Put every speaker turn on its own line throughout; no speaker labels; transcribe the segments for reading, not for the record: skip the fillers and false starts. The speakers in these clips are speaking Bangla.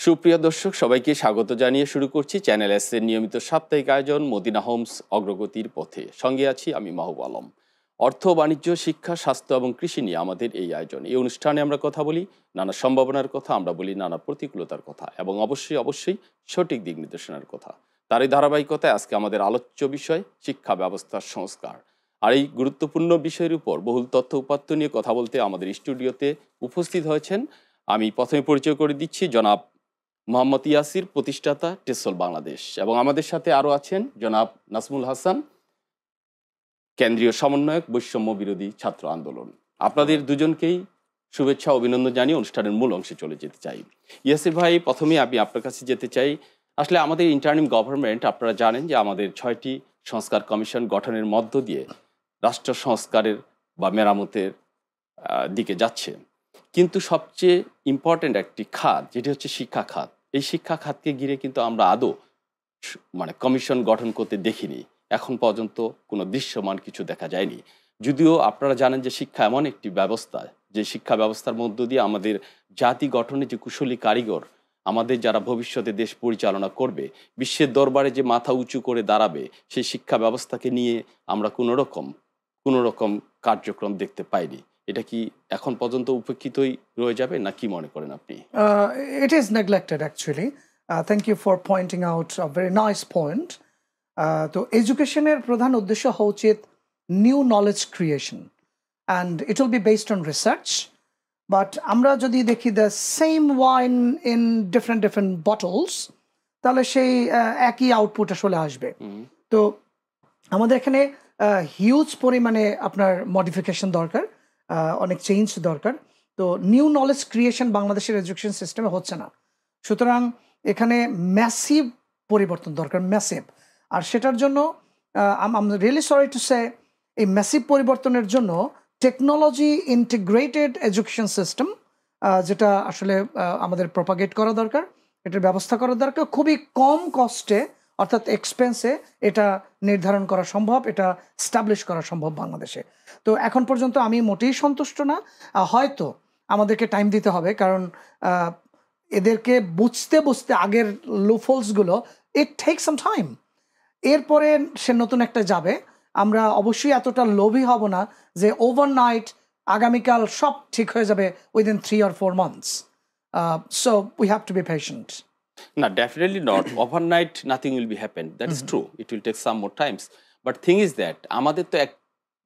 সুপ্রিয় দর্শক সবাইকে স্বাগত জানিয়ে শুরু করছি চ্যানেল এস এর নিয়মিত সাপ্তাহিক আয়োজন মদিনা হোমস অগ্রগতির পথে। সঙ্গে আছি আমি মাহবুব আলম। অর্থ, বাণিজ্য, শিক্ষা, স্বাস্থ্য এবং কৃষি নিয়ে আমাদের এই আয়োজন। এই অনুষ্ঠানে আমরা কথা বলি নানা সম্ভাবনার কথা, আমরা বলি নানা প্রতিকূলতার কথা এবং অবশ্যই সঠিক দিক নির্দেশনার কথা। তারই ধারাবাহিকতায় আজকে আমাদের আলোচ্য বিষয় শিক্ষা ব্যবস্থার সংস্কার। আর এই গুরুত্বপূর্ণ বিষয়ের উপর বহুল তথ্য উপাত্ত নিয়ে কথা বলতে আমাদের স্টুডিওতে উপস্থিত হয়েছেন। আমি প্রথমে পরিচয় করে দিচ্ছি জনাব মোহাম্মদ ইয়াসির, প্রতিষ্ঠাতা টেসল বাংলাদেশ, এবং আমাদের সাথে আরও আছেন জনাব নাজমুল হাসান, কেন্দ্রীয় সমন্বয়ক, বৈষম্য বিরোধী ছাত্র আন্দোলন। আপনাদের দুজনকেই শুভেচ্ছা অভিনন্দন জানিয়ে অনুষ্ঠানের মূল অংশে চলে যেতে চাই। ইয়াসির ভাই, প্রথমেই আমি আপনার কাছে যেতে চাই। আসলে আমাদের ইন্টারিম গভর্নমেন্ট, আপনারা জানেন যে আমাদের 6টি সংস্কার কমিশন গঠনের মধ্য দিয়ে রাষ্ট্র সংস্কারের বা মেরামতের দিকে যাচ্ছে, কিন্তু সবচেয়ে ইম্পর্ট্যান্ট একটি খাত যেটি হচ্ছে শিক্ষা খাত। এই শিক্ষা খাতকে ঘিরে কিন্তু আমরা আদৌ কমিশন গঠন করতে দেখিনি। এখন পর্যন্ত কোনো দৃশ্যমান কিছু দেখা যায়নি। যদিও আপনারা জানেন যে শিক্ষা এমন একটি ব্যবস্থা, যে শিক্ষা ব্যবস্থার মধ্য দিয়ে আমাদের জাতি গঠনে যে কুশলী কারিগর, আমাদের যারা ভবিষ্যতে দেশ পরিচালনা করবে, বিশ্বের দরবারে যে মাথা উঁচু করে দাঁড়াবে, সেই শিক্ষা ব্যবস্থাকে নিয়ে আমরা কোনো রকম কার্যক্রম দেখতে পাইনি। এটা কি এখন পর্যন্ত উপেক্ষিতই রয়ে যাবে, না কি মনে করেন আপনি?
It is neglected actually. Thank you for pointing out a very nice point. তো এডুকেশনের প্রধান উদ্দেশ্য হওয়া উচিত new knowledge creation, and it will be based on research. But আমরা যদি দেখি the same wine in different bottles, তাহলে সেই একই আউটপুট আসলে আসবে। তো আমাদের এখানে হিউজ পরিমাণে আপনার মডিফিকেশন দরকার, অনেক চেঞ্জ দরকার। তো নিউ নলেজ ক্রিয়েশন বাংলাদেশের এডুকেশন সিস্টেমে হচ্ছে না। সুতরাং এখানে ম্যাসিভ পরিবর্তন দরকার, ম্যাসিভ। আর সেটার জন্য I am really sorry to say, এই ম্যাসিভ পরিবর্তনের জন্য টেকনোলজি ইন্টিগ্রেটেড এডুকেশন সিস্টেম, যেটা আসলে আমাদের প্রপাগেট করা দরকার, এটার ব্যবস্থা করা দরকার। খুবই কম কস্টে, অর্থাৎ এক্সপেন্সে এটা নির্ধারণ করা সম্ভব, এটা স্টাবলিশ করা সম্ভব বাংলাদেশে। তো এখন পর্যন্ত আমি মোটেই সন্তুষ্ট না। হয়তো আমাদেরকে টাইম দিতে হবে, কারণ এদেরকে বুঝতে আগের লুফোলসগুলো, ইট টেক সাম টাইম। এরপরে সে নতুন একটা যাবে। আমরা অবশ্যই এতটা লোভী হব না যে ওভারনাইট আগামীকাল সব ঠিক হয়ে যাবে within 3 or 4 months. So we have to be patient.
No, definitely not. Overnight, nothing will be happen. That is true. It will take some more times. But thing is that আমাদের তো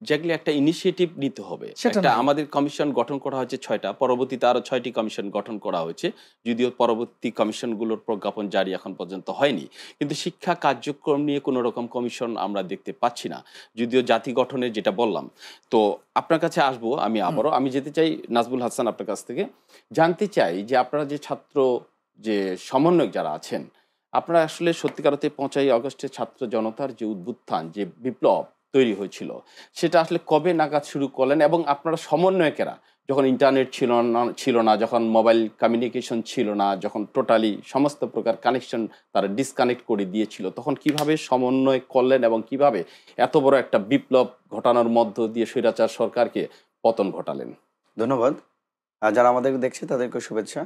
exactly একটা ইনিশিয়েটিভ নিতে হবে। একটা আমাদের কমিশন গঠন করা হয়েছে 6টা, পরবর্তীতে আরো 6টি কমিশন গঠন করা হয়েছে, যদিও পরবর্তী কমিশনগুলোর প্রজ্ঞাপন জারি এখন পর্যন্ত হয়নি। কিন্তু শিক্ষা কার্যক্রম নিয়ে কোনো রকম কমিশন আমরা দেখতে পাচ্ছি না, যদিও জাতি গঠনের যেটা বললাম। তো আপনার কাছে আসবো আমি আবারও। আমি যেতে চাই নাজমুল হাসান, আপনার কাছ থেকে জানতে চাই যে আপনারা যে ছাত্র যে সমন্বয়ক যারা আছেন, আপনারা আসলে সত্যিকার অর্থে 5ই আগস্টে ছাত্র জনতার যে উদ্বুত্থান, যে বিপ্লব তৈরি হয়েছিল, সেটা আসলে কবে নাগাদ শুরু করলেন? এবং আপনারা সমন্বয়কেরা যখন ইন্টারনেট ছিল না, যখন মোবাইল কমিউনিকেশন ছিল না, যখন টোটালি সমস্ত প্রকার কানেকশন তারা ডিসকানেক্ট করে দিয়েছিল, তখন কিভাবে সমন্বয় করলেন এবং কিভাবে এত বড় একটা বিপ্লব ঘটানোর মধ্য দিয়ে স্বৈরাচার সরকারকে পতন ঘটালেন?
ধন্যবাদ। যারা আমাদের দেখছে তাদেরকে শুভেচ্ছা।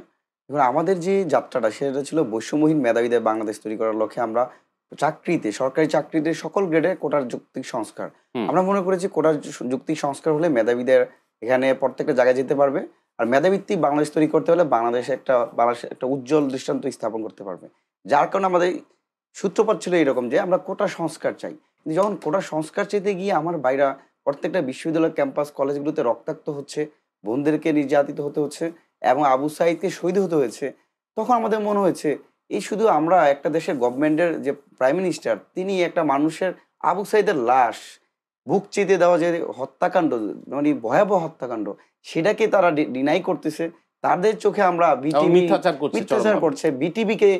এবার আমাদের যে যাত্রাটা, সেটা ছিল বৈষম্যহীন মেধাবীদের বাংলাদেশ তৈরি করার লক্ষ্যে আমরা চাকরিতে, সরকারি চাকরিতে সকল গ্রেডে কোটার যৌক্তিক সংস্কার। আমরা মনে করেছি কোটার যৌক্তিক সংস্কার হলে মেধাবীদের এখানে প্রত্যেকটা জায়গায় যেতে পারবে, আর মেধাভিত্তিক বাংলাদেশ তৈরি করতে হলে বাংলাদেশে একটা উজ্জ্বল দৃষ্টান্ত স্থাপন করতে পারবে। যার কারণে আমাদের সূত্রপাত ছিল এরকম যে আমরা কোটা সংস্কার চাই। কিন্তু যখন কোটা সংস্কার চাইতে গিয়ে আমার বাইরা প্রত্যেকটা বিশ্ববিদ্যালয় ক্যাম্পাস কলেজগুলোতে রক্তাক্ত হচ্ছে, বোনদেরকে নির্যাতিত হতে হচ্ছে এবং আবু সাঈদকে শহীদ হতে হয়েছে, তখন আমাদের মনে হয়েছে এই শুধু আমরা একটা দেশের গভর্নমেন্টের যে প্রাইম মিনিস্টার, তিনি একটা মানুষের আবু সাঈদের লাশ বুক চিতে দেওয়া যে হত্যাকাণ্ড, মানে ভয়াবহ হত্যাকাণ্ড, সেটাকে তারা ডিনাই করতেছে। তাদের চোখে আমরা মিথ্যাচার করছে, বিটিভিকে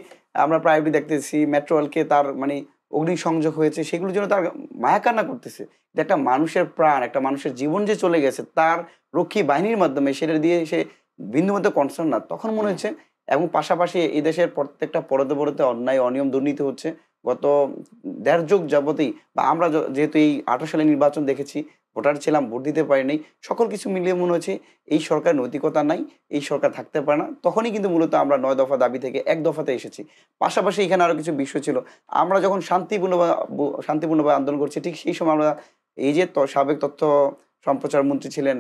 আমরা প্রাইভেট দেখতেছি, মেট্রোয়েলকে তার মানে অগ্নিসংযোগ হয়েছে, সেগুলোর জন্য তার মায়া কান্না করতেছে। যে একটা মানুষের প্রাণ, একটা মানুষের জীবন যে চলে গেছে, তার রক্ষী বাহিনীর মাধ্যমে, সেটা দিয়ে সে বিন্দুমাত্র কনসার্ন না। তখন মনে হচ্ছে, এবং পাশাপাশি এই দেশের প্রত্যেকটা পরতে অন্যায় অনিয়ম দুর্নীতি হচ্ছে, গত ১.৫ যুগ যাবতই বা আমরা যেহেতু এই ২৮ সালে নির্বাচন দেখেছি, ভোটার ছিলাম, ভোট দিতে পারি নাই। সকল কিছু মিলিয়ে মনে হচ্ছে এই সরকার নৈতিকতা নাই, এই সরকার থাকতে পারে না। তখনই কিন্তু মূলত আমরা ৯ দফা দাবি থেকে ১ দফাতে এসেছি। পাশাপাশি এখানে আরো কিছু বিষয় ছিল। আমরা যখন শান্তিপূর্ণভাবে আন্দোলন করছি, ঠিক সেই সময় আমরা এই যে সাবেক তথ্য সম্প্রচার মন্ত্রী ছিলেন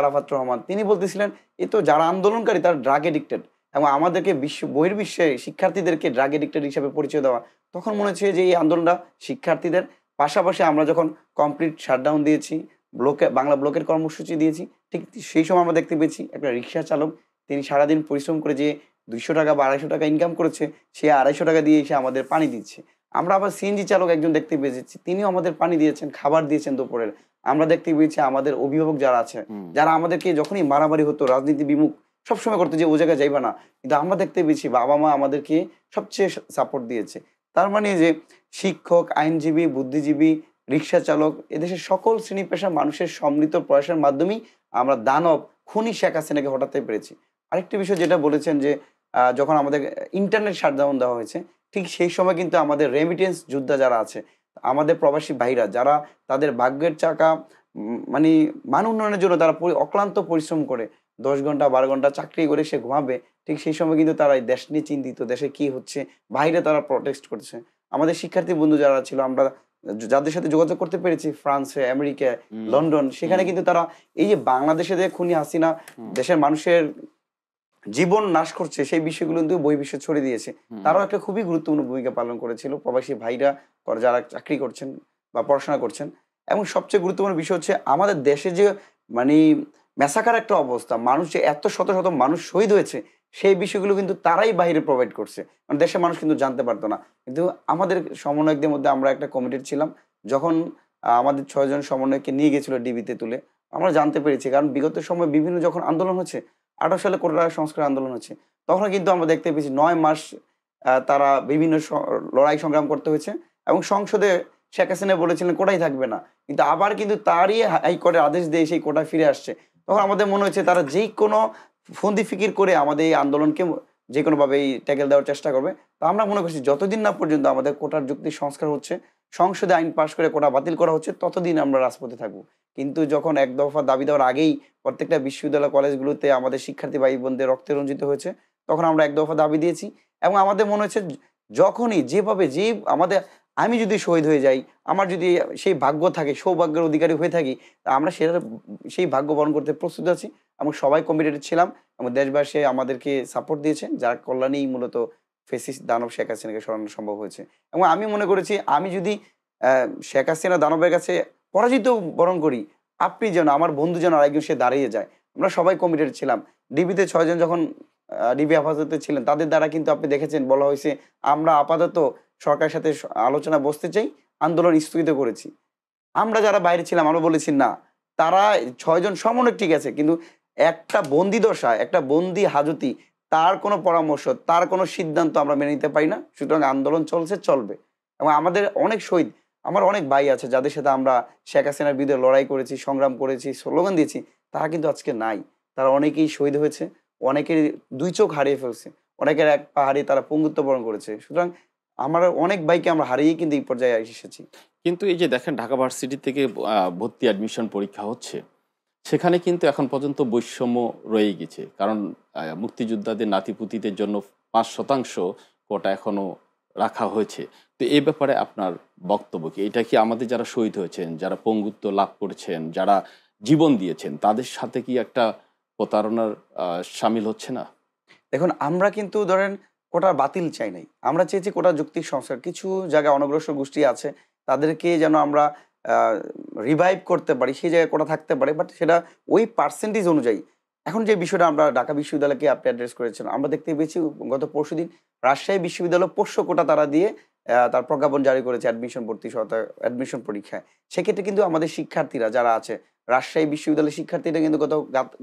আরাফাত রহমান, তিনি বলতেছিলেন, "এ তো যারা আন্দোলনকারী তারা ড্রাগ এডিক্টেড।" এবং আমাদেরকে বহির্বিশ্বে শিক্ষার্থীদেরকে ড্রাগ এডিক্টেড হিসেবে পরিচয় দেওয়া। তখন মনে হচ্ছে যে এই আন্দোলনটা শিক্ষার্থীদের। পাশাপাশি আমরা যখন কমপ্লিট শাটডাউন দিয়েছি, বাংলা ব্লকের কর্মসূচি দিয়েছি, ঠিক সেই সময় আমরা দেখতে পেয়েছি একটা রিক্সা চালক, তিনি সারাদিন পরিশ্রম করে যে ৳২০০ বা ৳২৫০ ইনকাম করেছে, সে ৳২৫০ দিয়ে এসে আমাদের পানি দিচ্ছে। আমরা আবার সিএনজি চালক একজন দেখতে পেয়েছি, তিনিও আমাদের পানি দিয়েছেন, খাবার দিয়েছেন দুপুরের। আমরা দেখতে পেয়েছি আমাদের অভিভাবক যারা আছে, যারা আমাদেরকে যখনই মারামারি হতো, রাজনীতি বিমুখ সবসময় করতো যে ও জায়গায় যাইবা না। কিন্তু আমরা দেখতে পেয়েছি বাবা-মা আমাদেরকে সবচেয়ে সাপোর্ট দিয়েছে। তার মানে যে শিক্ষক, আইনজীবী, বুদ্ধিজীবী, রিক্সা চালক, এদেশের সকল শ্রেণী পেশার মানুষের সম্মিলিত প্রয়াসের মাধ্যমেই আমরা দানব খুনি শেখ হাসিনাকে হটাতে পেরেছি। আরেকটি বিষয় যেটা বলেছেন যে যখন আমাদের ইন্টারনেট শাটডাউন দেওয়া হয়েছে, ঠিক সেই সময় কিন্তু আমাদের রেমিটেন্স যোদ্ধা যারা আছে, আমাদের প্রবাসী ভাইরা যারা তাদের ভাগ্যের চাকা মানে মান উন্নয়নের জন্য তারা অক্লান্ত পরিশ্রম করে ১০ ঘন্টা ১২ ঘন্টা চাকরি করে সে ঘুমাবে, ঠিক সেই সময় কিন্তু তারা এই দেশ নিয়ে চিন্তিত, দেশে কি হচ্ছে, বাইরে তারা প্রটেস্ট করছে। আমাদের শিক্ষার্থী বন্ধু যারা ছিল, আমরা যাদের সাথে যোগাযোগ করতে পেরেছি ফ্রান্সে, আমেরিকায়, লন্ডন, সেখানে কিন্তু তারা এই যে বাংলাদেশে যে খুনি হাসিনা দেশের মানুষের জীবন নাশ করছে, সেই বিষয়গুলো কিন্তু বহির্বিশ্বে ছড়িয়ে দিয়েছে। তারাও একটা খুবই গুরুত্বপূর্ণ ভূমিকা পালন করেছিল, প্রবাসী ভাইরা যারা চাকরি করছেন বা পড়াশোনা করছেন। এবং সবচেয়ে গুরুত্বপূর্ণ বিষয় হচ্ছে আমাদের দেশে যে মানে ম্যাসাকার একটা অবস্থা, মানুষ যে এত শত শত মানুষ শহীদ হয়েছে, সেই বিষয়গুলো কিন্তু তারাই বাইরে প্রোভাইড করছে, মানে দেশের মানুষ কিন্তু জানতে পারতো না। কিন্তু আমাদের সমন্বয়কদের মধ্যে আমরা একটা কমিটির ছিলাম, যখন আমাদের ৬ জন সমন্বয়ককে নিয়ে গেছিল ডিবিতে তুলে, আমরা জানতে পেরেছি। কারণ বিগত সময় বিভিন্ন যখন আন্দোলন হচ্ছে, ২৮ সালে কোটা সংস্কার আন্দোলন হচ্ছে, তখন কিন্তু আমরা দেখতে পেয়েছি ৯ মাস তারা বিভিন্ন লড়াই সংগ্রাম করতে হয়েছে এবং সংসদে শেখ হাসিনা বলেছিলেন কোটাই থাকবে না, কিন্তু আবার কিন্তু তারই হাইকোর্টের আদেশ দিয়ে সেই কোটা ফিরে আসছে। তখন আমাদের মনে হচ্ছে তারা যেই কোনো ফন্দি ফিকির করে আমাদের এই আন্দোলনকে যে কোনোভাবে ট্যাকেল দেওয়ার চেষ্টা করবে। তো আমরা মনে করছি যতদিন না পর্যন্ত আমাদের কোটার যুক্তি সংস্কার হচ্ছে, সংসদে আইন পাশ করে কোটা বাতিল করা হচ্ছে, ততদিন আমরা রাজপথে থাকবো। কিন্তু যখন এক দফা দাবি দেওয়ার আগেই প্রত্যেকটা বিশ্ববিদ্যালয় কলেজগুলোতে আমাদের শিক্ষার্থী ভাই বোনদের রক্তে রঞ্জিত হয়েছে, তখন আমরা এক দফা দাবি দিয়েছি। এবং আমাদের মনে হচ্ছে যখনই যেভাবে আমাদের, আমি যদি শহীদ হয়ে যাই, আমার যদি সেই ভাগ্য থাকে, সৌভাগ্যের অধিকারী হয়ে থাকি, তা আমরা সেই ভাগ্য বরণ করতে প্রস্তুত আছি এবং সবাই কমিটেড ছিলাম এবং দেশবাসী আমাদেরকে সাপোর্ট দিয়েছেন, যার কল্যাণেই মূলত ফেসিস্ট দানব শেখ হাসিনাকে সরানো সম্ভব হয়েছে। এবং আমি মনে করেছি আমি যদি শেখ হাসিনা দানবের কাছে পরাজিত বরণ করি, আপনি যেন, আমার বন্ধু যেন আরেকজন সে দাঁড়িয়ে যায়। আমরা সবাই কমিটেড ছিলাম। ডিবিতে ৬ জন যখন ডিবি হেফাজতে ছিলেন, তাদের দ্বারা কিন্তু আপনি দেখেছেন বলা হয়েছে আমরা আপাতত সরকারের সাথে আলোচনা বসতে চাই, আন্দোলন স্থগিত করেছি। আমরা যারা বাইরে ছিলাম আমরা বলেছি না, তারা ৬ জন সমন্বয়ক ঠিক আছে, কিন্তু একটা বন্দি দশা, একটা বন্দি হাজতি, তার কোনো পরামর্শ, তার কোনো সিদ্ধান্ত আমরা মেনে নিতে পারি না। সুতরাং আন্দোলন চলবে এবং আমাদের অনেক শহীদ, আমার অনেক ভাই আছে যাদের সাথে আমরা শেখ হাসিনার বিরুদ্ধে লড়াই করেছি, সংগ্রাম করেছি, স্লোগান দিয়েছি, তারা কিন্তু আজকে নাই। তারা অনেকেই শহীদ হয়েছে, অনেকের ২ চোখ হারিয়ে ফেলছে, অনেকের ১ পা হারিয়ে তারা পঙ্গুত্ব বরণ করেছে। সুতরাং আমার অনেক ভাইকে আমরা হারিয়েই কিন্তু এই পর্যায়ে এসেছি।
কিন্তু এই যে দেখেন ঢাকা ভার্সিটি থেকে ভর্তি অ্যাডমিশন পরীক্ষা হচ্ছে, সেখানে কিন্তু এখন পর্যন্ত বৈষম্য রয়ে গেছে। কারণ মুক্তিযোদ্ধাদের নাতিপুতিদের জন্য ৫% কোটা এখনো রাখা হয়েছে। তো এই ব্যাপারে আপনার বক্তব্য কি? এটা কি আমাদের যারা শহীদ হয়েছেন, যারা পঙ্গুত্ব লাভ করেছেন, যারা জীবন দিয়েছেন, তাদের সাথে কি একটা প্রতারণার শামিল হচ্ছে না?
দেখুন, আমরা কিন্তু ধরেন কোটা বাতিল চাই নাই, আমরা চেয়েছি কোটা যুক্তিক সংস্কার। কিছু জায়গায় অনগ্রসর গোষ্ঠী আছে, তাদেরকে যেন আমরা রিভাইভ করতে পারি, সেই জায়গায় কোটা থাকতে পারে, বাট সেটা ওই পার্সেন্টেজ অনুযায়ী। এখন যে বিষয়টা আমরা ঢাকা বিশ্ববিদ্যালয়কে আপনি অ্যাড্রেস করেছেন, আমরা দেখতে পেয়েছি গত পরশুদিন রাজশাহী বিশ্ববিদ্যালয় পোষ্য কোটা তারা দিয়ে তার প্রজ্ঞাপন জারি করেছে অ্যাডমিশন পরীক্ষায়। সেক্ষেত্রে কিন্তু আমাদের শিক্ষার্থীরা যারা আছে, রাজশাহী বিশ্ববিদ্যালয়ের শিক্ষার্থীরা কিন্তু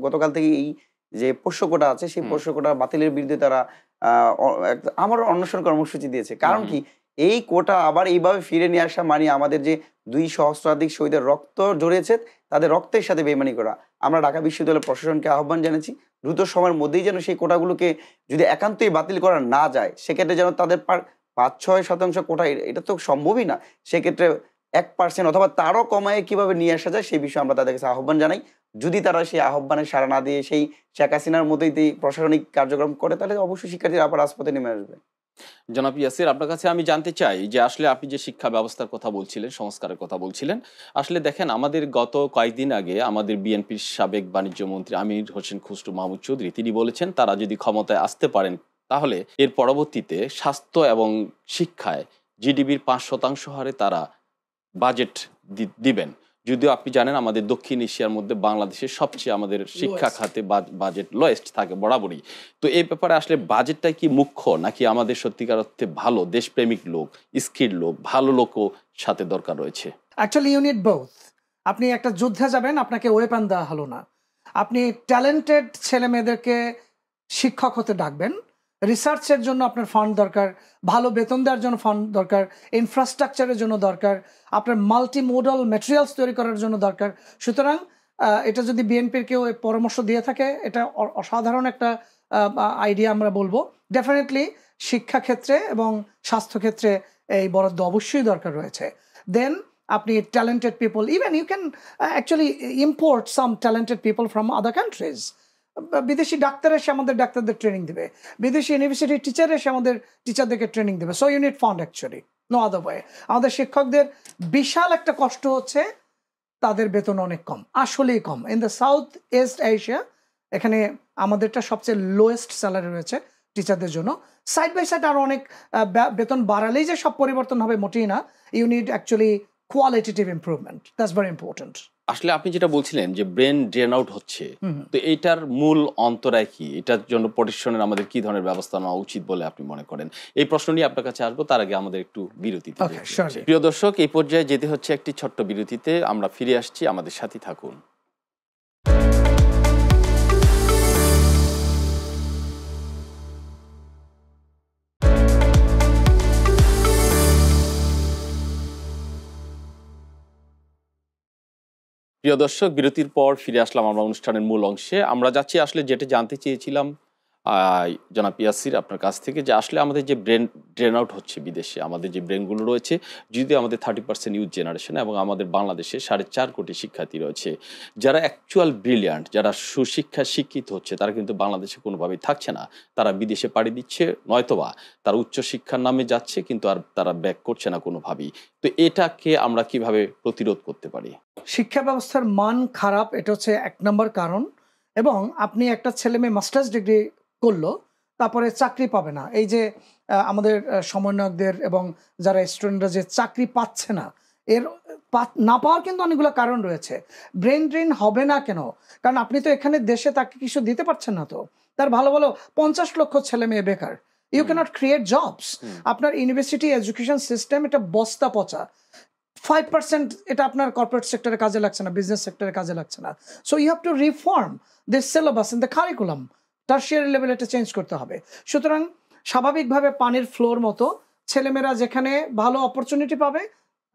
গতকাল থেকে এই যে পোষ্য কোটা আছে, সেই পোষ্য কোটা বাতিলের বিরুদ্ধে তারা আমার অনশন কর্মসূচি দিয়েছে। কারণ কি, এই কোটা আবার এইভাবে ফিরে নিয়ে আসা মানে আমাদের যে ২ সহস্রাধিক শহীদের রক্ত জড়িয়েছে, তাদের রক্তের সাথে বেইমানি করা। আমরা ঢাকা বিশ্ববিদ্যালয় প্রশাসনকে আহ্বান জানাচ্ছি, দ্রুত সময়ের মধ্যেই যেন সেই কোটাগুলোকে যদি একান্তই বাতিল করা না যায়, সেক্ষেত্রে যেন তাদের 5-6% কোটা এটা তো সম্ভবই না। সেক্ষেত্রে 1% অথবা তারও কমায় কিভাবে নিয়ে আসা যায় সেই বিষয়ে আমরা তাদের কাছে আহ্বান জানাই। যদি তারা সেই আহ্বানে সাড়া না দিয়ে সেই শেখ হাসিনার মতোই প্রশাসনিক কার্যক্রম করে, তাহলে অবশ্যই শিক্ষার্থীরা আবার রাজপথে নেমে আসবে।
জনাব ইয়াসির, আপনার কাছে আমি জানতে চাই যে আসলে আপনি যে শিক্ষা ব্যবস্থার কথা বলছিলেন, সংস্কারের কথা বলছিলেন, আসলে দেখেন আমাদের গত কয়েকদিন আগে আমাদের বিএনপির সাবেক বাণিজ্য মন্ত্রী আমির হোসেন খুসরু মাহমুদ চৌধুরী তিনি বলেছেন তারা যদি ক্ষমতায় আসতে পারেন তাহলে এর পরবর্তীতে স্বাস্থ্য এবং শিক্ষায় জিডিপির 5% হারে তারা বাজেট দিবেন। যদিও আপনি জানেন আমাদের দক্ষিণ এশিয়ার মধ্যে বাংলাদেশের সবচেয়ে আমাদের শিক্ষা খাতে বাজেট লোয়েস্ট থাকে বরাবরই। তো এই ব্যাপারে আসলে বাজেটটা কি মুখ্য, নাকি আমাদের সত্যিকার অর্থে ভালো দেশপ্রেমিক লোক, স্কিল লোক, ভালো লোকও সাথে দরকার রয়েছে?
Actually you need both. আপনি একটা যুদ্ধে যাবেন, আপনাকে ওয়েপন দেওয়া হলো না। আপনি ট্যালেন্টেড ছেলে মেয়েদেরকে শিক্ষক হতে ডাকবেন, রিসার্চের জন্য আপনার ফান্ড দরকার, ভালো বেতন দেওয়ার জন্য ফান্ড দরকার, ইনফ্রাস্ট্রাকচারের জন্য দরকার, আপনার মাল্টি মোডাল ম্যাটেরিয়ালস তৈরি করার জন্য দরকার। সুতরাং এটা যদি বিএনপির কেউ পরামর্শ দিয়ে থাকে, এটা অসাধারণ একটা আইডিয়া আমরা বলবো। ডেফিনেটলি শিক্ষাক্ষেত্রে এবং স্বাস্থ্যক্ষেত্রে এই বরাদ্দ অবশ্যই দরকার রয়েছে। দেন আপনি talented people, even you can actually import some talented people from other countries. বিদেশি ডাক্তার এসে আমাদের ডাক্তারদের ট্রেনিং দেবে, বিদেশি ইউনিভার্সিটির টিচার এসে আমাদের টিচারদেরকে ট্রেনিং দেবে। So you need fund actually, no other way. আমাদের শিক্ষকদের বিশাল একটা কষ্ট হচ্ছে, তাদের বেতন অনেক কম, আসলেই কম। In the South East Asia এখানে আমাদেরটা সবচেয়ে লোয়েস্ট স্যালারি রয়েছে টিচারদের জন্য। সাইড বাই সাইড আরও অনেক বেতন বাড়ালেই যে সব পরিবর্তন হবে মোটেই না। You need actually qualitative improvement, that's very important.
আসলে আপনি যেটা বলছিলেন যে ব্রেন ড্রেন আউট হচ্ছে, তো এইটার মূল অন্তরায় কি? এটার জন্য প্রশাসনের আমাদের কি ধরনের ব্যবস্থা নেওয়া উচিত বলে আপনি মনে করেন? এই প্রশ্ন নিয়ে আপনার কাছে আসবো, তার আগে আমাদের একটু বিরতিতে যেতে হচ্ছে। প্রিয় দর্শক, এই পর্যায়ে যেতে হচ্ছে একটি ছোট্ট বিরতিতে। আমরা ফিরে আসছি, আমাদের সাথে থাকুন। প্রিয় দর্শক, বিরতির পর ফিরে আসলাম আমরা অনুষ্ঠানের মূল অংশে। আমরা যাচ্ছি আসলে যেটা জানতে চেয়েছিলাম জনাব ইয়াসির আপনার কাছ থেকে, যে আসলে আমাদের যে ব্রেন ড্রেন আউট হচ্ছে বিদেশে, আমাদের যে ব্রেনগুলো রয়েছে, যদি আমাদের 30% ইউথ জেনারেশন এবং আমাদের বাংলাদেশে 4.5 কোটি শিক্ষার্থী রয়েছে যারা অ্যাকচুয়াল ব্রিলিয়ান্ট, যারা সুশিক্ষায় শিক্ষিত হচ্ছে, তারা কিন্তু বাংলাদেশে কোনোভাবেই থাকছে না। তারা বিদেশে পাড়ি দিচ্ছে, নয়তোবা তারা উচ্চশিক্ষার নামে যাচ্ছে, কিন্তু আর তারা ব্যাক করছে না কোনোভাবেই। তো এটাকে আমরা কিভাবে প্রতিরোধ করতে পারি?
শিক্ষা ব্যবস্থার মান খারাপ, এটা হচ্ছে 1 নম্বর কারণ। এবং আপনি একটা ছেলে মেয়ে মাস্টার্স ডিগ্রি করলো, তারপরে চাকরি পাবে না। এই যে আমাদের সমন্বয়কদের এবং যারা স্টুডেন্টরা যে চাকরি পাচ্ছে না, এর না পাওয়ার কিন্তু অনেকগুলো কারণ রয়েছে। ব্রেন ড্রেন হবে না কেন? কারণ আপনি তো এখানে দেশে তাকে কিছু দিতে পারছেন না। তো তার ভালো ভালো 50 লক্ষ ছেলে মেয়ে বেকার। You cannot create jobs. আপনার ইউনিভার্সিটি এডুকেশন সিস্টেম এটা বস্তা পচা। 5% এটা আপনার কর্পোরেট সেক্টরে কাজে লাগছে না, বিজনেস সেক্টরে কাজে লাগছে না। So you have to reform this syllabus in the curriculum. Tertiary level এটা চেঞ্জ করতে হবে। সুতরাং স্বাভাবিকভাবে পানির ফ্লোর মতো ছেলেমেয়েরা যেখানে ভালো অপরচুনিটি পাবে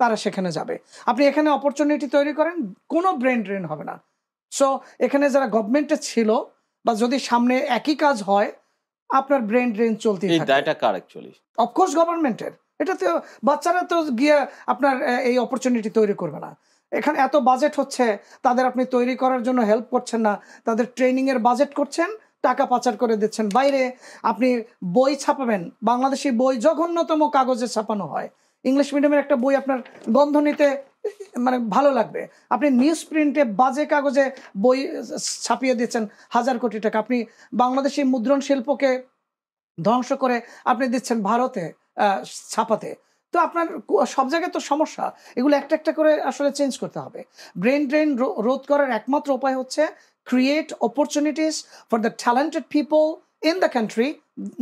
তারা সেখানে যাবে। আপনি এখানে অপরচুনিটি তৈরি করেন, কোনো ব্রেন ড্রেন হবে না। সো এখানে যারা গভর্নমেন্টে ছিল বা যদি সামনে একই কাজ হয়, আপনার ব্রেন ড্রেন চলতেই থাকবে।
দায়টা কার অ্যাকচুয়ালি?
অফকোর্স গভর্নমেন্টের। এটা তো বাচ্চারা তো গিয়ে আপনার এই অপরচুনিটি তৈরি করবে না। এখানে এত বাজেট হচ্ছে, তাদের আপনি তৈরি করার জন্য হেল্প করছেন না, তাদের ট্রেনিংয়ের বাজেট করছেন, টাকা পাচার করে দিচ্ছেন। বাইরে আপনি বই ছাপাবেন, বাংলাদেশি বই জঘন্যতম কাগজে ছাপানো হয়। ইংলিশ মিডিয়ামের একটা বই আপনার গন্ধ নিতে মানে ভালো লাগবে, আপনি নিউজ প্রিন্টে বাজে কাগজে বই ছাপিয়ে দিচ্ছেন 1000 কোটি টাকা। আপনি বাংলাদেশি মুদ্রণ শিল্পকে ধ্বংস করে আপনি দিচ্ছেন ভারতে ছাপাতে। তো আপনার সব জায়গায় তো সমস্যা, এগুলো একটা একটা করে আসলে চেঞ্জ করতে হবে। ব্রেন ড্রেন রোধ করার একমাত্র উপায় হচ্ছে create opportunities for the talented people in the country.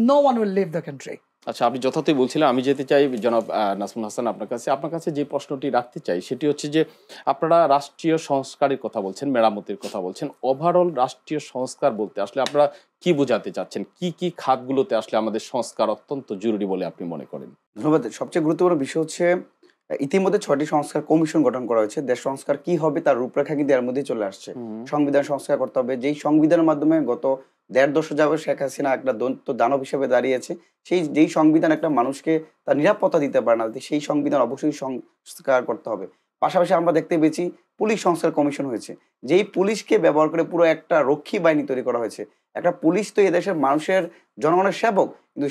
No one will leave the country.
আচ্ছা, আপনি যথার্থই বলছিলেন। আমি যেতে চাই জনাব নাজমুল হাসান আপনার কাছে যে প্রশ্নটি রাখতে চাই সেটি হচ্ছে যে আপনারা রাষ্ট্রীয় সংস্কারের কথা বলছেন, মেরামতের কথা বলছেন। ওভারঅল রাষ্ট্রীয় সংস্কার বলতে আসলে আপনারা কি বোঝাতে চাচ্ছেন? কি কি খাতগুলোতে আসলে আমাদের সংস্কার অত্যন্ত জরুরি বলে আপনি মনে করেন?
ধন্যবাদ। সবচেয়ে গুরুত্বপূর্ণ বিষয় হচ্ছে ইতিমধ্যে 6টি সংস্কার কমিশন গঠন করা হয়েছে। দেশ সংস্কার কি হবে তার রূপরেখা কিন্তু এর মধ্যেই চলে আসছে। সংবিধান সংস্কার করতে হবে, যেই সংবিধানের মাধ্যমে গত দেড় দশক যাবে শেখ হাসিনা একটা দন্ত দানব হিসেবে দাঁড়িয়েছে। যেই সংবিধান একটা মানুষকে তার নিরাপত্তা দিতে পারে না, সেই সংবিধান অবশ্যই সংস্কার করতে হবে। পাশাপাশি আমরা দেখতে পেয়েছি পুলিশ সংস্কার কমিশন হয়েছে, যেই পুলিশকে ব্যবহার করে পুরো একটা রক্ষী বাহিনী তৈরি করা হয়েছে। একটা পুলিশ তো এদেশের মানুষের, জনগণের সেবক, কিন্তু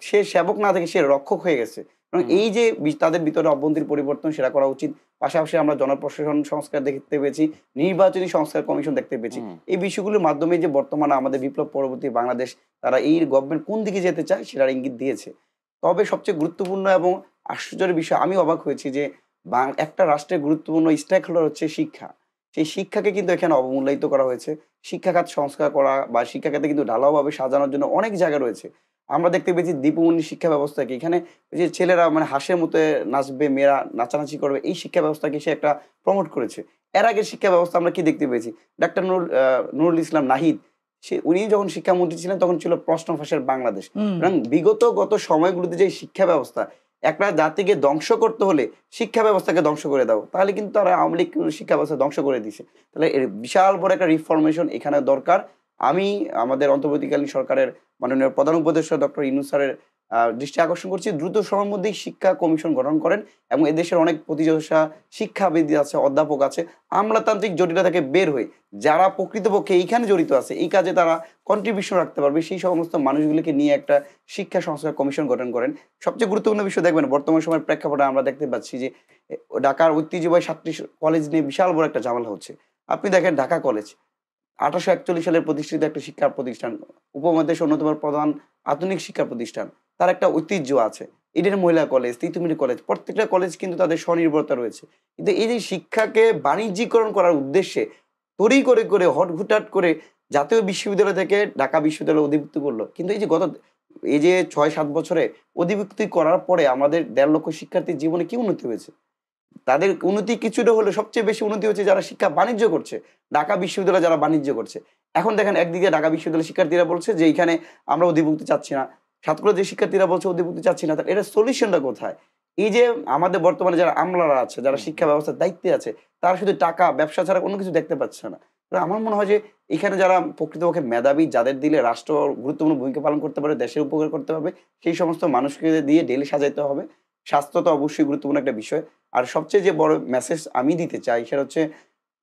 সে সেবক না থেকে সে রক্ষক হয়ে গেছে। এবং এই যে তাদের ভিতরে অভ্যন্তরীণ পরিবর্তন, সেটা করা উচিত। পাশাপাশি আমরা জনপ্রশাসন সংস্কার দেখতে পেয়েছি, নির্বাচনী সংস্কার কমিশন দেখতে পেয়েছি। এই বিষয়গুলোর মাধ্যমে যে বর্তমানে আমাদের বিপ্লব পরবর্তী বাংলাদেশ, তারা এই গভর্নমেন্ট কোন দিকে যেতে চায় সেটার ইঙ্গিত দিয়েছে। তবে সবচেয়ে গুরুত্বপূর্ণ এবং আশ্চর্যের বিষয়, আমি অবাক হয়েছি যে একটা রাষ্ট্রের গুরুত্বপূর্ণ স্টেক হোল্ডার হচ্ছে শিক্ষা। সেই শিক্ষাকে কিন্তু এখানে অবমূল্যায়িত করা হয়েছে। শিক্ষা খাত সংস্কার করা বা শিক্ষা খাতে কিন্তু ঢালাওভাবে সাজানোর জন্য অনেক জায়গা রয়েছে। আমরা দেখতে পেয়েছি দীপমণি শিক্ষা ব্যবস্থাকে, এখানে ওই যে ছেলেরা মানে হাঁসের মতো নাচবে, মেয়েরা নাচানাচি করবে, এই শিক্ষা ব্যবস্থাকে সে একটা প্রমোট করেছে। এর আগের শিক্ষা ব্যবস্থা আমরা কি দেখতে পেয়েছি? ডাক্তার নুরুল ইসলাম নাহিদ, উনি যখন শিক্ষামন্ত্রী ছিলেন তখন ছিল প্রশ্ন ফাঁসের বাংলাদেশ। কারণ গত সময়গুলোতে যে শিক্ষা ব্যবস্থা, একটা জাতিকে ধ্বংস করতে হলে শিক্ষা ব্যবস্থাকে ধ্বংস করে দাও, তাহলে কিন্তু তারা আওয়ামী লীগ শিক্ষা ব্যবস্থা ধ্বংস করে দিছে। তাহলে এর বিশাল বড় একটা রিফরমেশন এখানে দরকার। আমি আমাদের অন্তর্বর্তীকালীন সরকারের মাননীয় প্রধান উপদেষ্টা ডক্টর ইউনূস স্যারের দৃষ্টি আকর্ষণ করছি, দ্রুত সময়ের মধ্যেই শিক্ষা কমিশন গঠন করেন এবং এদেশের অনেক প্রতিযোগিতা শিক্ষাবিদ আছে, অধ্যাপক আছে, আমলাতান্ত্রিক জটিলতা থেকে বের হয়ে যারা প্রকৃতপক্ষে এইখানে জড়িত আছে, এই কাজে তারা কন্ট্রিবিউশন রাখতে পারবে, সেই সমস্ত মানুষগুলিকে নিয়ে একটা শিক্ষা সংস্কার কমিশন গঠন করেন। সবচেয়ে গুরুত্বপূর্ণ বিষয় দেখবেন, বর্তমান সময়ের প্রেক্ষাপটে আমরা দেখতে পাচ্ছি যে ঢাকার ঐতিহ্যবাহী 7টি কলেজ নিয়ে বিশাল বড় একটা ঝামেলা হচ্ছে। আপনি দেখেন ঢাকা কলেজ 1841 সালে প্রতিষ্ঠিত একটা শিক্ষা প্রতিষ্ঠান, উপমহাদেশের অন্যতম প্রধান আধুনিক শিক্ষা প্রতিষ্ঠান, তার একটা ঐতিহ্য আছে। ইডেন মহিলা কলেজ, তিতুমির কলেজ, প্রত্যেকটা কলেজ কিন্তু তাদের স্বনির্ভরতা রয়েছে। কিন্তু এই যে শিক্ষাকে বাণিজ্যিকরণ করার উদ্দেশ্যে তড়ি করে হটহুটাট করে জাতীয় বিশ্ববিদ্যালয় থেকে ঢাকা বিশ্ববিদ্যালয় অধিভুক্ত করলো। কিন্তু এই যে 6-7 বছরে অধিভুক্তি করার পরে আমাদের 1.5 লক্ষ শিক্ষার্থীর জীবনে কি উন্নতি হয়েছে? তাদের উন্নতি কিছুটা হলে সবচেয়ে বেশি উন্নতি হচ্ছে যারা শিক্ষা বাণিজ্য করছে, ঢাকা বিশ্ববিদ্যালয় যারা বাণিজ্য করছে। এখন দেখেন একদিকে ঢাকা বিশ্ববিদ্যালয়ের শিক্ষার্থীরা বলছে যে এইখানে আমরা অধিভুক্তি চাচ্ছি না, ছাত্র যে শিক্ষার্থীরা বলছে অধিভুক্তি চাচ্ছি না, এর সলিউশনটা কোথায়? এই যে আমাদের বর্তমানে যারা আমলারা আছে, যারা শিক্ষা ব্যবস্থার দায়িত্বে আছে, তারা শুধু টাকা ব্যবসা ছাড়া কোনো কিছু দেখতে পাচ্ছে না। আমার মনে হয় যে এখানে যারা প্রকৃতপক্ষে মেধাবী, যাদের দিলে রাষ্ট্র গুরুত্বপূর্ণ ভূমিকা পালন করতে পারে, দেশের উপকার করতে হবে, সেই সমস্ত মানুষকে দিয়ে ডেলি সাজাইতে হবে। স্বাস্থ্য তো অবশ্যই গুরুত্বপূর্ণ একটা বিষয়। আর সবচেয়ে যে বড় মেসেজ আমি দিতে চাই সেটা হচ্ছে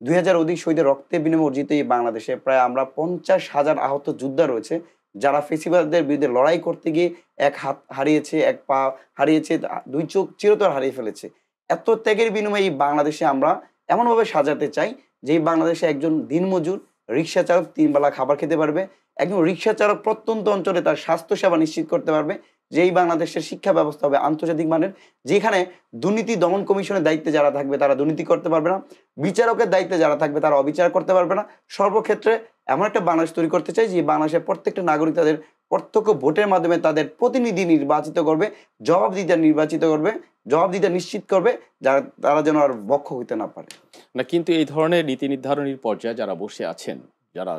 2000 অধিক শহীদের রক্তের বিনিময়ে অর্জিত এই বাংলাদেশে প্রায় আমরা 50,000 আহত যোদ্ধা রয়েছে, যারা ফেসিবাদদের বিরুদ্ধে লড়াই করতে গিয়ে এক হাত হারিয়েছে, এক পা হারিয়েছে, 2 চোখ চিরতরে হারিয়ে ফেলেছে। এত ত্যাগের বিনিময়ে এই বাংলাদেশে আমরা এমনভাবে সাজাতে চাই যে এই বাংলাদেশে একজন দিনমজুর রিক্সা চালক 3 বেলা খাবার খেতে পারবে, একজন রিক্সা চালক প্রত্যন্ত অঞ্চলে তার স্বাস্থ্য সেবা নিশ্চিত করতে পারবে, যেই বাংলাদেশের শিক্ষা ব্যবস্থা হবে আন্তর্জাতিক মানের, যেখানে দুর্নীতি দমন কমিশনের দায়িত্বে যারা থাকবে তারা দুর্নীতি করতে পারবে না, বিচারকের দায়িত্বে যারা থাকবে তারা অবিচার করতে পারবে না। সর্বক্ষেত্রে এমন একটা বাংলাদেশ তৈরি করতে চাই যে বাংলাদেশের প্রত্যেকটা নাগরিক তাদের প্রত্যক্ষ ভোটের মাধ্যমে তাদের প্রতিনিধি নির্বাচিত করবে, জবাবদিহিতা নিশ্চিত করবে, যারা তারা যেন আর বক্ষ হইতে না পারে
না। কিন্তু এই ধরনের নীতি নির্ধারণীর পর্যায়ে যারা বসে আছেন, যারা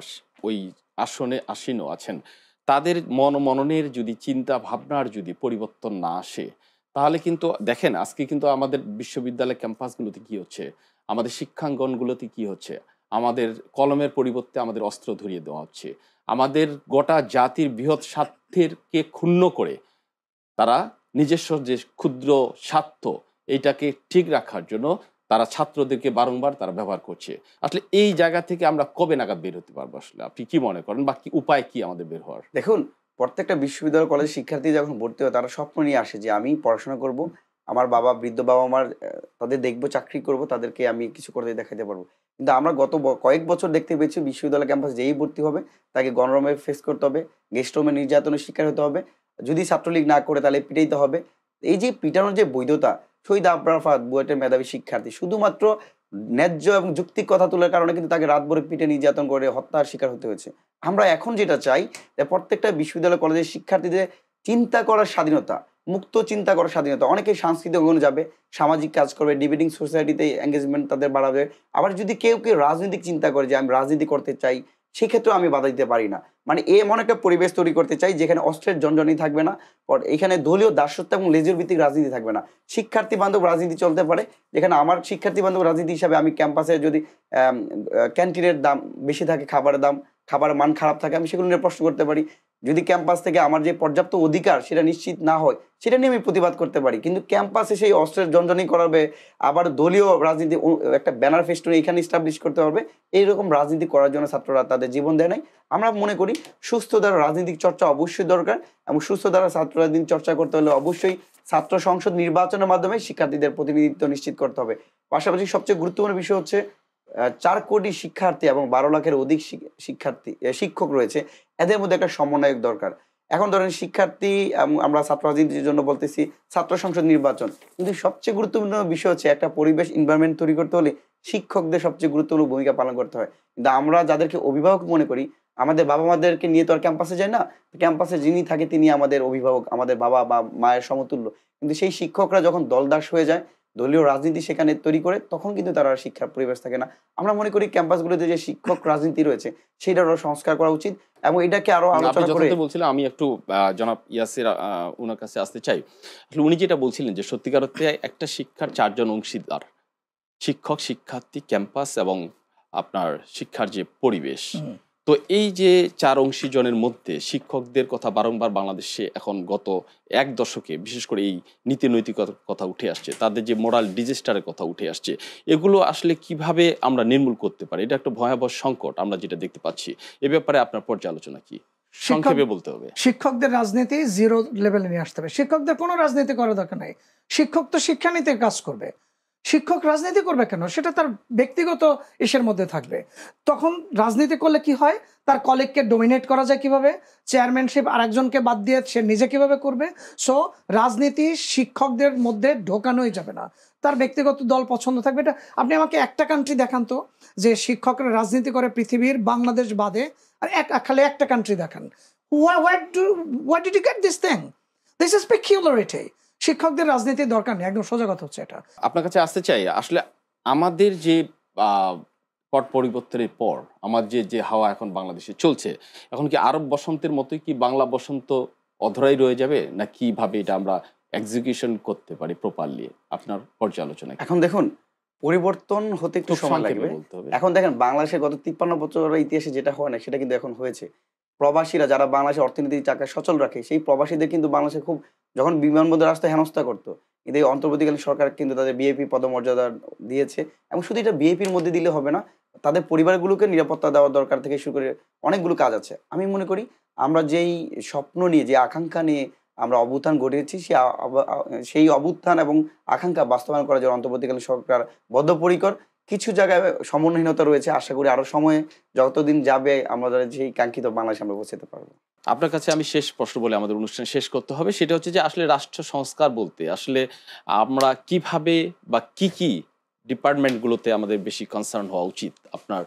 ওই আসনে আসীন আছেন, তাদের মননের যদি চিন্তা ভাবনার যদি পরিবর্তন না আসে, তাহলে কিন্তু দেখেন আজকে কিন্তু আমাদের বিশ্ববিদ্যালয় ক্যাম্পাসগুলোতে কি হচ্ছে, আমাদের শিক্ষাঙ্গনগুলোতে কি হচ্ছে, আমাদের কলমের পরিবর্তে আমাদের অস্ত্র ধরিয়ে দেওয়া হচ্ছে। আমাদের গোটা জাতির বৃহৎ স্বার্থেরকে ক্ষুণ্ণ করে তারা নিজস্ব যে ক্ষুদ্র স্বার্থ, এইটাকে ঠিক রাখার জন্য তারা ছাত্রদেরকে বারংবার তারা ব্যবহার করছে। আসলে এই জায়গা থেকে আমরা কবে নাগাদ বের হতে পারবো? আসলে আপনি কি মনে করেন, বা কি উপায় কি আমাদের বের হওয়ার?
দেখুন, প্রত্যেকটা বিশ্ববিদ্যালয় কলেজ শিক্ষার্থী যখন ভর্তি হয় তারা স্বপ্ন নিয়ে আসে যে আমি পড়াশোনা করব, আমার বাবা বৃদ্ধ বাবা মার তাদের দেখবো, চাকরি করব, তাদেরকে আমি কিছু করতে দেখাতে পারবো। কিন্তু আমরা কয়েক বছর দেখতে পেয়েছি বিশ্ববিদ্যালয় ক্যাম্পাস যেই ভর্তি হবে তাকে গণরমে ফেস করতে হবে, গেস্ট রুমে নির্যাতনের শিকার হতে হবে, যদি ছাত্রলীগ না করে তাহলে পিটাইতে হবে। এই যে পিটানোর যে বৈধতা, শহীদ আবরার ফাহাদ বুয়েটের মেধাবী শিক্ষার্থী শুধুমাত্র ন্যায্য এবং যুক্তিক কথা তোলার কারণে কিন্তু তাকে রাত ভরে পিটে নির্যাতন করে হত্যার শিকার হতে হয়েছে। আমরা এখন যেটা চাই যে প্রত্যেকটা বিশ্ববিদ্যালয় কলেজের শিক্ষার্থীদের চিন্তা করার স্বাধীনতা, মুক্ত চিন্তা করার স্বাধীনতা। অনেকেই সাংস্কৃতিক অঙ্গনে যাবে, সামাজিক কাজ করবে, ডিবেটিং সোসাইটিতে এঙ্গেজমেন্ট তাদের বাড়াবে। আবার যদি কেউ রাজনৈতিক চিন্তা করে যে আমি রাজনীতি করতে চাই, সেক্ষেত্রেও আমি বাধা দিতে পারি না। মানে এমন একটা পরিবেশ তৈরি করতে চাই যেখানে অস্ত্রের জঞ্জনি থাকবে না, এখানে দলীয় দাসত্ব এবং লেজুর ভিত্তিক রাজনীতি থাকবে না, শিক্ষার্থী বান্ধব রাজনীতি চলতে পারে। যেখানে আমার শিক্ষার্থী বান্ধব রাজনীতি হিসাবে আমি ক্যাম্পাসে যদি ক্যান্টিনের দাম বেশি থাকে, খাবারের দাম খাবারের মান খারাপ থাকে আমি সেগুলো নিয়ে প্রশ্ন করতে পারি। যদি ক্যাম্পাস থেকে আমার যে পর্যাপ্ত অধিকার সেটা নিশ্চিত না হয় সেটা নিয়ে আমি প্রতিবাদ করতে পারি। কিন্তু ক্যাম্পাসে সেই অস্ত্রের ঝনঝনি করাবে, আবার দলীয় রাজনীতি একটা ব্যানার ফেস্টুন এখানে এস্টাবলিশ করতে হবে, এইরকম রাজনীতি করার জন্য ছাত্ররা তাদের জীবন দেয় নাই। আমরা মনে করি সুস্থ দ্বারা রাজনৈতিক চর্চা অবশ্যই দরকার, এবং সুস্থ দ্বারা ছাত্র রাজনীতি চর্চা করতে হলে অবশ্যই ছাত্র সংসদ নির্বাচনের মাধ্যমে শিক্ষার্থীদের প্রতিনিধিত্ব নিশ্চিত করতে হবে। পাশাপাশি সবচেয়ে গুরুত্বপূর্ণ বিষয় হচ্ছে 4 কোটি শিক্ষার্থী এবং 12 লাখের অধিক শিক্ষক রয়েছে, এদের মধ্যে একটা সমন্বয়ক দরকার। এখন ধরেন শিক্ষার্থী আমরা ছাত্র রাজনীতির জন্য বলতেছি ছাত্র সংসদ নির্বাচন, কিন্তু সবচেয়ে গুরুত্বপূর্ণ বিষয় হচ্ছে একটা পরিবেশ এনভায়রনমেন্ট তৈরি করতে হলে শিক্ষকদের সবচেয়ে গুরুত্বপূর্ণ ভূমিকা পালন করতে হয়। কিন্তু আমরা যাদেরকে অভিভাবক মনে করি, আমাদের বাবা মাদেরকে নিয়ে তো আর ক্যাম্পাসে যায় না, ক্যাম্পাসে যিনি থাকে তিনি আমাদের অভিভাবক, আমাদের বাবা বা মায়ের সমতুল্য। কিন্তু সেই শিক্ষকরা যখন দলদাস হয়ে যায়, দলীয় রাজনীতি সেখানে তৈরি করে, তখন কিন্তু তারা শিক্ষার পরিবেশ থাকে না। আমরা মনে করি ক্যাম্পাসগুলোতে যে শিক্ষক রাজনীতি রয়েছে সেটারও সংস্কার করা উচিত, এবং এটাকে আরো আলোচনা করে।
বলছিলেন আমি একটু জনাব ইয়াসির ওনার কাছে আসতে চাই। আসলে উনি যেটা বলছিলেন যে সত্যিকার অর্থে একটা শিক্ষার 4 জন অংশীদার, শিক্ষক, শিক্ষার্থী, ক্যাম্পাস এবং আপনার শিক্ষার যে পরিবেশ। তো এই যে 4 অংশীজনের মধ্যে শিক্ষকদের কথা বারংবার বাংলাদেশে এখন গত 1 দশকে বিশেষ করে এই নীতি নৈতিকতার কথা উঠে আসছে, তাদের যে মোরাল ডিজাস্টারের কথা উঠে আসছে, এগুলো আসলে কিভাবে আমরা নির্মূল করতে পারি? এটা একটা ভয়াবহ সংকট আমরা যেটা দেখতে পাচ্ছি। এ ব্যাপারে আপনার পর্যালোচনা কি? সংক্ষেপে বলতে হবে।
শিক্ষকদের রাজনীতি জিরো লেভেলে নিয়ে আসতে হবে। শিক্ষকদের কোনো রাজনীতি করার দরকার নাই। শিক্ষক তো শিক্ষা নিতে কাজ করবে। শিক্ষক রাজনীতি করবে কেন? সেটা তার ব্যক্তিগত ইসের মধ্যে থাকবে। তখন রাজনীতি করলে কি হয়, তার কলিগকে ডোমিনেট করা যায় কিভাবে, চেয়ারম্যানশিপ আরেকজনকে বাদ দিয়ে সে নিজে কিভাবে করবে। সো রাজনীতি শিক্ষকদের মধ্যে ঢোকানোই যাবে না, তার ব্যক্তিগত দল পছন্দ থাকবে। এটা আপনি আমাকে একটা কান্ট্রি দেখান তো যে শিক্ষকরা রাজনীতি করে পৃথিবীর, বাংলাদেশ বাদে, আর খালি একটা কান্ট্রি দেখান। Where did you get this thing? This is peculiarity. শিক্ষকদের রাজনীতির দরকার নেই, একদম সোজা কথা হচ্ছে এটা।
আপনার কাছে আসতে চাই, আসলে আমাদের যে পট পরিবর্তনের পর আমার যে হাওয়া এখন বাংলাদেশে চলছে, এখন কি আরব বসন্তের মতোই কি বাংলা বসন্ত অধরাই রয়ে যাবে, না কিভাবে এটা আমরা এক্সিকিউশন করতে পারি প্রপারলি? আপনার পর্যালোচনা।
এখন দেখুন, পরিবর্তন হতে একটু সময় লাগবে। এখন দেখেন বাংলাদেশের গত 53 বছরের ইতিহাসে যেটা হয় না সেটা কিন্তু এখন হয়েছে। প্রবাসীরা যারা বাংলাদেশের অর্থনীতির চাকা সচল রাখে, সেই প্রবাসীদের কিন্তু বাংলাদেশে খুব, যখন বিমানবন্দর আসতে হেনস্থা করতো, কিন্তু এই অন্তর্বর্তীকালীন সরকার কিন্তু তাদের বিএপি পদমর্যাদা দিয়েছে। এবং শুধু এটা বিএপির মধ্যে দিলে হবে না, তাদের পরিবারগুলোকে নিরাপত্তা দেওয়ার দরকার থেকে শুরু করে অনেকগুলো কাজ আছে। আমি মনে করি আমরা যেই স্বপ্ন নিয়ে, যে আকাঙ্ক্ষা নিয়ে আমরা অভ্যুত্থান গড়িয়েছি, সেই অভ্যুত্থান এবং আকাঙ্ক্ষা বাস্তবায়ন করার জন্য অন্তর্বর্তীকালীন সরকার বদ্ধপরিকর। কিছু জায়গায় সমন্বয়হীনতা রয়েছে, আশা করি আরো সময়ে যতদিন যাবে আমরা সেই কাঙ্ক্ষিত বাংলাদেশে আমরা পৌঁছাতে পারবো।
আপনার কাছে আমি শেষ প্রশ্ন বলে আমাদের অনুষ্ঠান শেষ করতে হবে, সেটা হচ্ছে যে আসলে রাষ্ট্র সংস্কার বলতে আসলে আমরা কিভাবে বা কি ডিপার্টমেন্টগুলোতে আমাদের বেশি কনসার্ন হওয়া উচিত? আপনার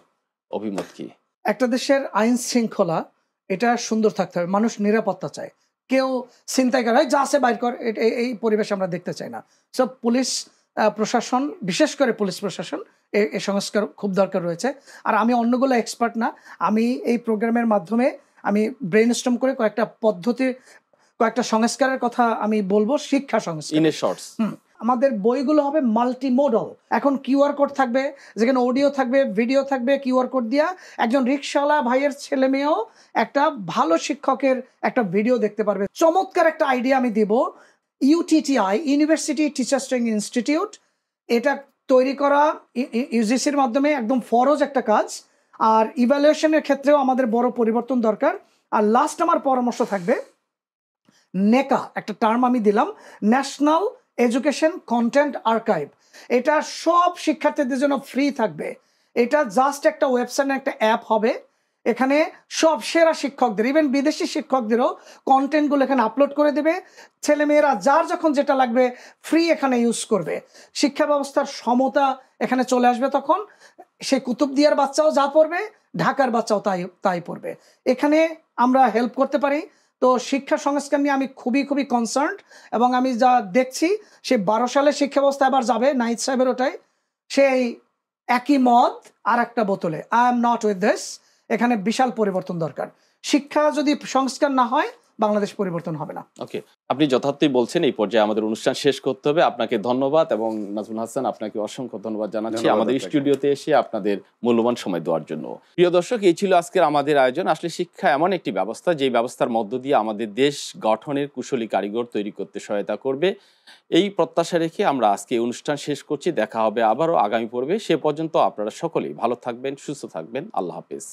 অভিমত কি?
একটা দেশের আইন শৃঙ্খলা এটা সুন্দর থাকতে হবে। মানুষ নিরাপত্তা চায়, কেউ ছিনতাই করে যা আছে বাইর কর, এই পরিবেশ আমরা দেখতে চাই না। সব পুলিশ প্রশাসন, বিশেষ করে পুলিশ প্রশাসন, এই সংস্কার খুব দরকার রয়েছে। আর আমি অন্যগুলো এক্সপার্ট না, আমি এই প্রোগ্রামের মাধ্যমে আমি ব্রেইনস্টর্ম করে কয়েকটা পদ্ধতি, কয়েকটা সংস্কারের কথা আমি বলবো। শিক্ষা সংস্কার, আমাদের বইগুলো হবে মাল্টিমোডাল। এখন কিউআর কোড থাকবে, যেখানে অডিও থাকবে, ভিডিও থাকবে। কিউআর কোড দিয়া একজন রিক্সাওয়ালা ভাইয়ের ছেলে মেয়েও একটা ভালো শিক্ষকের একটা ভিডিও দেখতে পারবে। চমৎকার একটা আইডিয়া আমি দিব। ইউটিটিআই, ইউনিভার্সিটি টিচার্স ট্রেনিং ইনস্টিটিউট, এটা তৈরি করা ইউজিসির মাধ্যমে একদম ফরজ একটা কাজ। আর ইভ্যালুয়েশনের ক্ষেত্রেও আমাদের বড় পরিবর্তন দরকার। আর লাস্ট আমার পরামর্শ থাকবে, নেকা একটা টার্ম আমি দিলাম, ন্যাশনাল এডুকেশন কন্টেন্ট আর্কাইভ। এটা সব শিক্ষার্থীদের জন্য ফ্রি থাকবে। এটা জাস্ট একটা ওয়েবসাইট, একটা অ্যাপ হবে। এখানে সব সেরা শিক্ষকদের, ইভেন বিদেশি শিক্ষকদেরও কন্টেন্টগুলো এখানে আপলোড করে দেবে। ছেলেমেয়েরা যার যখন যেটা লাগবে ফ্রি এখানে ইউজ করবে। শিক্ষা ব্যবস্থার সমতা এখানে চলে আসবে। তখন সেই কুতুবদিয়ার বাচ্চাও যা পড়বে, ঢাকার বাচ্চাও তাই পড়বে। এখানে আমরা হেল্প করতে পারি। তো শিক্ষা সংস্কার নিয়ে আমি খুবই কনসার্নড, এবং আমি যা দেখছি সে 12 সালের শিক্ষা ব্যবস্থা আবার যাবে নাহিদ সাহেবের ওটাই, সেই একই মদ আর একটা বোতলে। I am not with this. এখানে বিশাল পরিবর্তন দরকার। শিক্ষা যদি সংস্কার না হয়, বাংলাদেশ পরিবর্তন হবে না।
ওকে, আপনি যথার্থই বলছেন। এই পর্যায়ে আমাদের অনুষ্ঠান শেষ করতে হবে। আপনাকে ধন্যবাদ, এবং নাজমুল হাসান আপনাকে অসংখ্য ধন্যবাদ জানাচ্ছি
ধন্যবাদ
আমাদের
আপনাকে।
স্টুডিওতে এসে আপনাদের মূল্যবান সময় দেওয়ার জন্য। প্রিয় দর্শক, এই ছিল আজকের আমাদের আয়োজন। আসলে শিক্ষা এমন একটি ব্যবস্থা, যে ব্যবস্থার মধ্য দিয়ে আমাদের দেশ গঠনের কুশলী কারিগর তৈরি করতে সহায়তা করবে। এই প্রত্যাশা রেখে আমরা আজকে এই অনুষ্ঠান শেষ করছি। দেখা হবে আবারও আগামী পর্বে। সে পর্যন্ত আপনারা সকলেই ভালো থাকবেন, সুস্থ থাকবেন। আল্লাহ হাফেজ।